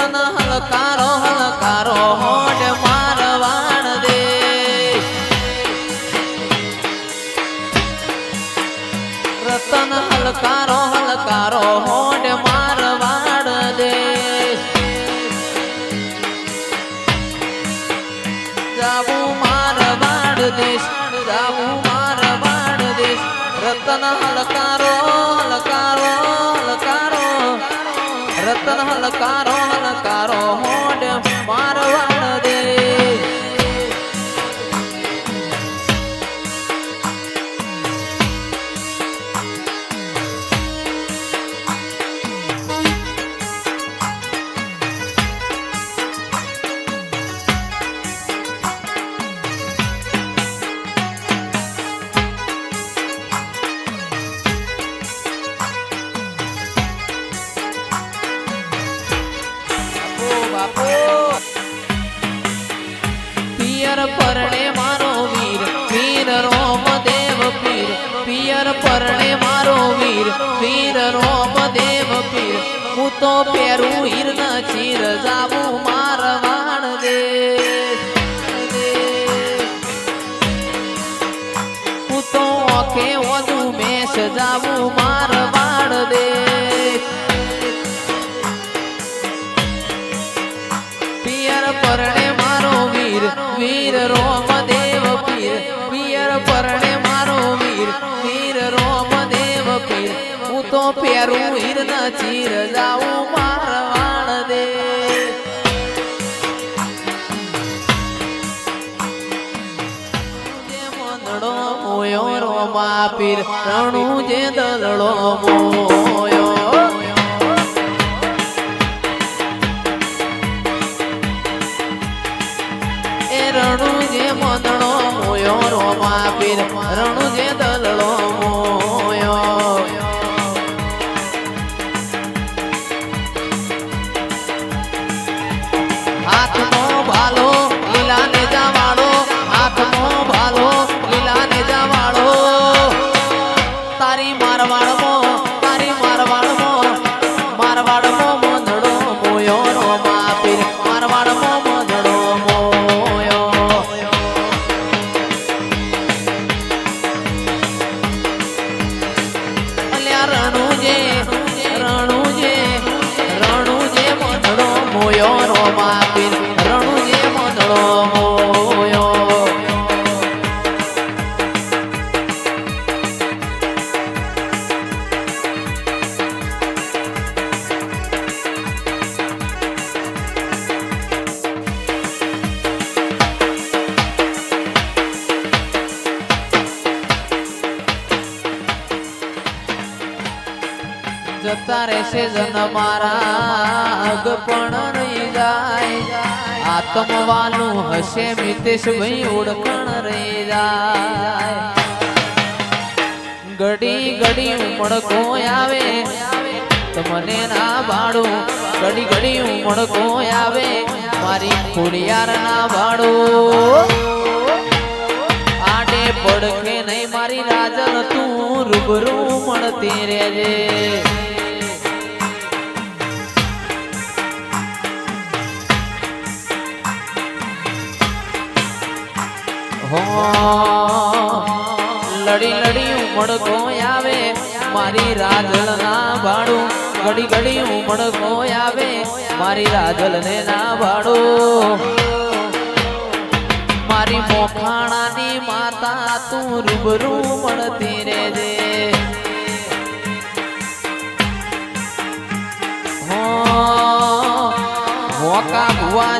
રતન હલકારો હલકારો હોડ મારવાડ દે રતન હલકારો હલકારો હોડ મારવાડ દે જાવું મારવાડ દેશ જાવું મારવાડ દેશ રતન હલકારો હલકારો હલકારો રતન હલકારો હલકારો હોડ મારવાડ દે પિયર પરણે મારો વીર વીર રોમ દેવ પીર પિયર પરણે મારો વીર વીર રોમ દેવ પીર હું તો પહેરું હીર ન ચીર જાવું મારવાડ દે હું તો ઓખે ઓદું મેષ જાવું મારવાડ દે પિયર પરણે વીર રોમ દેવ પીર પિયર પરણે મારો વીર વીર રોમ દેવ પીર હું તો પહેરું હીર ન ચીર જાવું મારવાડ દે જે મંદડો મોયો રોમા પીર રણું જે દલડો મોયો રણુ જે મંદણો મોયો રોમા પીર રણુ જે દલડો મોયો હાથનો ભાલો લીલા ને જાવાળો હાથનો ભાલો લીલા ને જાવાળો તારી મારવાડમો મંદડો મોયો રોમા પીર મારવાડમો મંદડો મોયો રોમા પીર રણુ જે મંદળો મોયો જતા રહેશે જન મારા અગ પણ રહી જાય આત્મવાનું હશે મિતેશ ભાઈ ઓળખણ રહી જાય ઘડી ઘડી ઉમળકો આવે તમને ના ભાડું ઘડી ઘડી ઉમળકો આવે મારી ખોડિયાર ના ભાડું આડે પડકે નહીં મારી રાજન તું રૂબરૂ મળતી રહેજે લડી લડી ઉમળકો આવે મારી રાજલ ના ભાડું ઘડી ઘડી ઉમળકો આવે મારી રાજલ ને ના ભાડું મારી મોખાણાની માતા તું રૂબરૂ મળતી રહેજે મોકા ભુવા